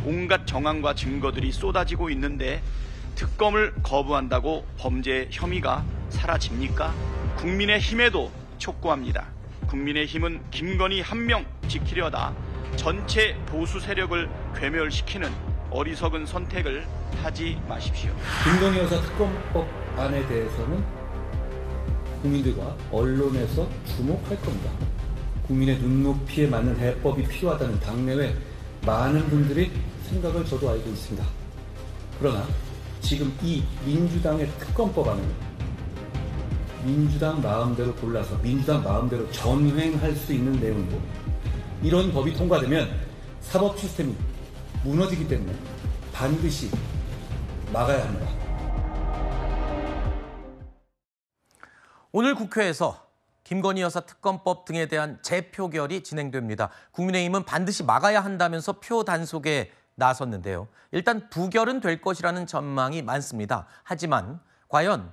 온갖 정황과 증거들이 쏟아지고 있는데 특검을 거부한다고 범죄 혐의가 사라집니까? 국민의힘에도 촉구합니다. 국민의힘은 김건희 한 명 지키려다 전체 보수 세력을 괴멸시키는 어리석은 선택을 하지 마십시오. 김건희 여사 특검법안에 대해서는 국민들과 언론에서 주목할 겁니다. 국민의 눈높이에 맞는 해법이 필요하다는 당내외 많은 분들이 생각을 저도 알고 있습니다. 그러나 지금 이 민주당의 특검법안은 민주당 마음대로 골라서 민주당 마음대로 전횡할 수 있는 내용이고, 이런 법이 통과되면 사법 시스템이 무너지기 때문에 반드시 막아야 합니다. 오늘 국회에서 김건희 여사 특검법 등에 대한 재표결이 진행됩니다. 국민의힘은 반드시 막아야 한다면서 표 단속에 나섰는데요. 일단 부결은 될 것이라는 전망이 많습니다. 하지만 과연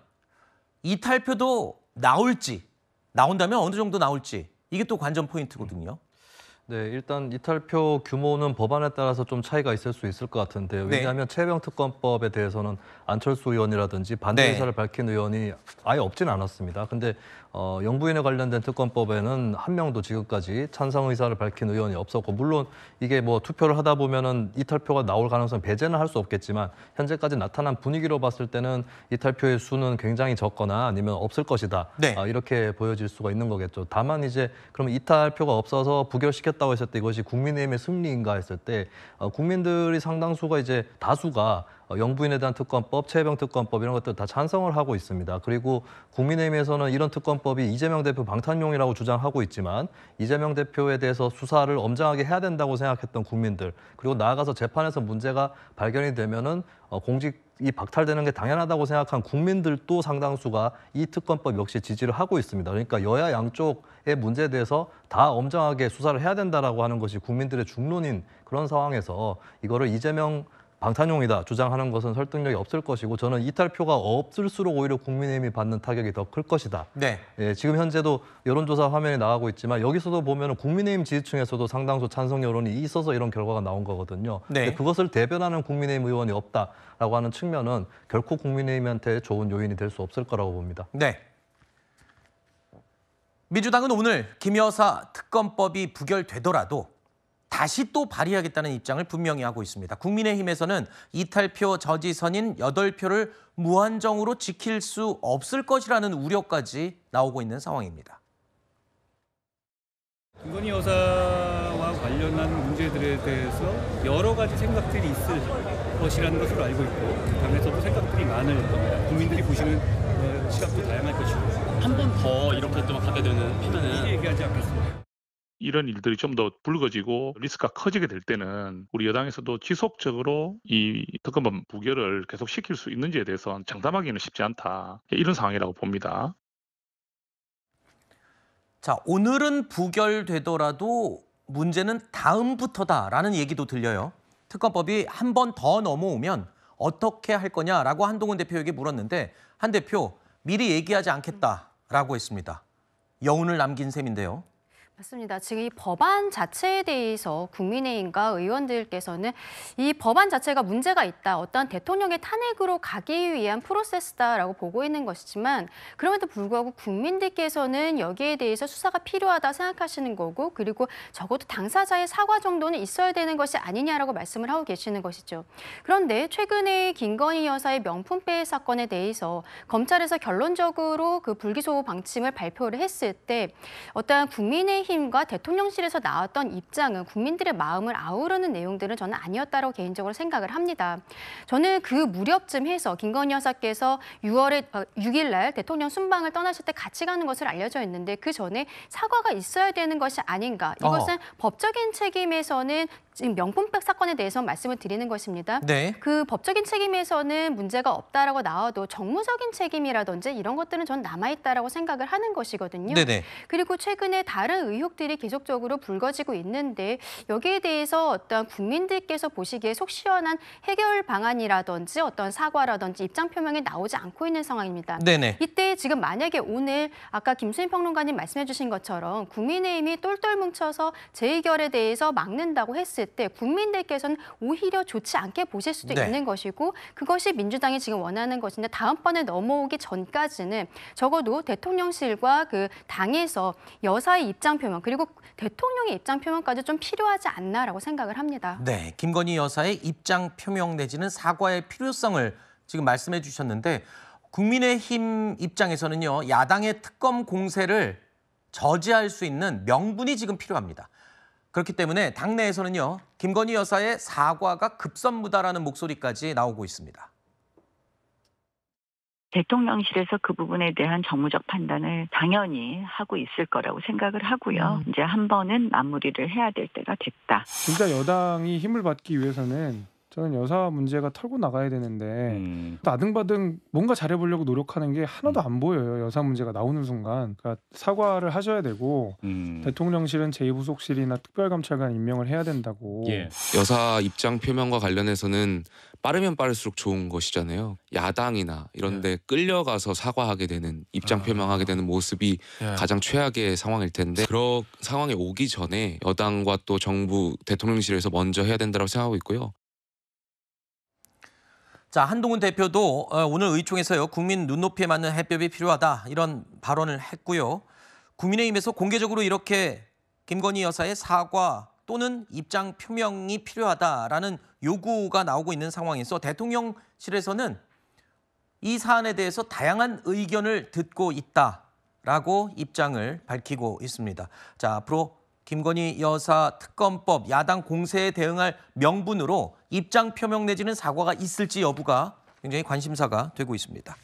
이탈표도 나온다면 어느 정도 나올지, 이게 또 관전 포인트거든요. 네, 일단 이탈표 규모는 법안에 따라서 좀 차이가 있을 수 있을 것 같은데요. 왜냐하면 최병 특검법에 대해서는 안철수 의원이라든지 반대 의사를 밝힌 의원이 아예 없지는 않았습니다. 근데 영부인에 관련된 특검법에는 한 명도 지금까지 찬성 의사를 밝힌 의원이 없었고, 물론 이게 뭐 투표를 하다 보면은 이탈표가 나올 가능성 배제는 할 수 없겠지만, 현재까지 나타난 분위기로 봤을 때는 이탈표의 수는 굉장히 적거나 아니면 없을 것이다. 이렇게 보여질 수가 있는 거겠죠. 다만 이제 그러면 이탈표가 없어서 부결시켰다고 했을 때 이것이 국민의힘의 승리인가 했을 때 국민들이 상당수가 이제 다수가 영부인에 대한 특검법, 최혜병 특검법 이런 것들 다 찬성을 하고 있습니다. 그리고 국민의힘에서는 이런 특검법이 이재명 대표 방탄용이라고 주장하고 있지만, 이재명 대표에 대해서 수사를 엄정하게 해야 된다고 생각했던 국민들, 그리고 나아가서 재판에서 문제가 발견이 되면은 공직이 박탈되는 게 당연하다고 생각한 국민들도 상당수가 이 특검법 역시 지지를 하고 있습니다. 그러니까 여야 양쪽의 문제에 대해서 다 엄정하게 수사를 해야 된다라고 하는 것이 국민들의 중론인 그런 상황에서 이거를 이재명 방탄용이다 주장하는 것은 설득력이 없을 것이고, 저는 이탈표가 없을수록 오히려 국민의힘이 받는 타격이 더 클 것이다. 지금 현재도 여론조사 화면이 나가고 있지만 여기서도 보면 국민의힘 지지층에서도 상당수 찬성 여론이 있어서 이런 결과가 나온 거거든요. 근데 그것을 대변하는 국민의힘 의원이 없다라고 하는 측면은 결코 국민의힘한테 좋은 요인이 될 수 없을 거라고 봅니다. 민주당은 오늘 김 여사 특검법이 부결되더라도 다시 또 발의하겠다는 입장을 분명히 하고 있습니다. 국민의힘에서는 이탈표 저지선인 8표를 무한정으로 지킬 수 없을 것이라는 우려까지 나오고 있는 상황입니다. 김건희 여사와 관련한 문제들에 대해서 여러 가지 생각들이 있을 것이라는 것으로 알고 있고, 당에서도 생각들이 많을 겁니다. 국민들이 보시는 시각도 다양할 것이고, 한 번 더 이렇게 또 가게 되는 피면은 얘기하지 않겠습니다. 이런 일들이 좀 더 불거지고 리스크가 커지게 될 때는 우리 여당에서도 지속적으로 이 특검법 부결을 계속 시킬 수 있는지에 대해서 장담하기는 쉽지 않다. 이런 상황이라고 봅니다. 자, 오늘은 부결되더라도 문제는 다음부터다라는 얘기도 들려요. 특검법이 한 번 더 넘어오면 어떻게 할 거냐라고 한동훈 대표에게 물었는데, 한 대표 미리 얘기하지 않겠다라고 했습니다. 여운을 남긴 셈인데요. 맞습니다. 지금 이 법안 자체에 대해서 국민의힘과 의원들께서는 이 법안 자체가 문제가 있다, 어떤 대통령의 탄핵으로 가기 위한 프로세스다라고 보고 있는 것이지만, 그럼에도 불구하고 국민들께서는 여기에 대해서 수사가 필요하다 생각하시는 거고, 그리고 적어도 당사자의 사과 정도는 있어야 되는 것이 아니냐라고 말씀을 하고 계시는 것이죠. 그런데 최근에 김건희 여사의 명품백 사건에 대해서 검찰에서 결론적으로 그 불기소 방침을 발표를 했을 때 어떠한 국민의힘과 대통령실에서 나왔던 입장은 국민들의 마음을 아우르는 내용들은 저는 아니었다고 개인적으로 생각을 합니다. 저는 그 무렵쯤 해서 김건희 여사께서 6일 날 대통령 순방을 떠나실 때 같이 가는 것을 알려져 있는데, 그 전에 사과가 있어야 되는 것이 아닌가. 이것은 법적인 책임에서는 지금 명품백 사건에 대해서 말씀을 드리는 것입니다. 그 법적인 책임에서는 문제가 없다라고 나와도 정무적인 책임이라든지 이런 것들은 전 남아있다라고 생각을 하는 것이거든요. 그리고 최근에 다른 의혹들이 계속적으로 불거지고 있는데, 여기에 대해서 어떤 국민들께서 보시기에 속 시원한 해결 방안이라든지 어떤 사과라든지 입장 표명이 나오지 않고 있는 상황입니다. 이때 지금 만약에 오늘 아까 김수인 평론가님 말씀해 주신 것처럼 국민의힘이 똘똘 뭉쳐서 재의결에 대해서 막는다고 했을 했을 때 국민들께서는 오히려 좋지 않게 보실 수도 네. 있는 것이고 그것이 민주당이 지금 원하는 것인데 다음번에 넘어오기 전까지는 적어도 대통령실과 그 당에서 여사의 입장 표명 그리고 대통령의 입장 표명까지 좀 필요하지 않나라고 생각을 합니다. 네, 김건희 여사의 입장 표명 내지는 사과의 필요성을 지금 말씀해 주셨는데 국민의힘 입장에서는요. 야당의 특검 공세를 저지할 수 있는 명분이 지금 필요합니다. 그렇기 때문에 당내에서는요. 김건희 여사의 사과가 급선무다라는 목소리까지 나오고 있습니다. 대통령실에서 그 부분에 대한 정무적 판단을 당연히 하고 있을 거라고 생각을 하고요. 이제 한 번은 마무리를 해야 될 때가 됐다. 진짜 여당이 힘을 받기 위해서는 저는 여사 문제가 털고 나가야 되는데 아등바등 뭔가 잘해보려고 노력하는 게 하나도 안 보여요. 여사 문제가 나오는 순간. 그러니까 사과를 하셔야 되고 대통령실은 제2부속실이나 특별감찰관 임명을 해야 된다고. 예. 여사 입장 표명과 관련해서는 빠르면 빠를수록 좋은 것이잖아요. 야당이나 이런 데 끌려가서 사과하게 되는 입장 표명하게 되는 모습이 가장 최악의 상황일 텐데 그런 상황이 오기 전에 여당과 또 정부 대통령실에서 먼저 해야 된다고 생각하고 있고요. 자, 한동훈 대표도 오늘 의총에서요. 국민 눈높이에 맞는 해법이 필요하다 이런 발언을 했고요. 국민의힘에서 공개적으로 이렇게 김건희 여사의 사과 또는 입장 표명이 필요하다라는 요구가 나오고 있는 상황에서 대통령실에서는 이 사안에 대해서 다양한 의견을 듣고 있다라고 입장을 밝히고 있습니다. 자, 앞으로 김건희 여사 특검법 야당 공세에 대응할 명분으로 입장 표명 내지는 사과가 있을지 여부가 굉장히 관심사가 되고 있습니다.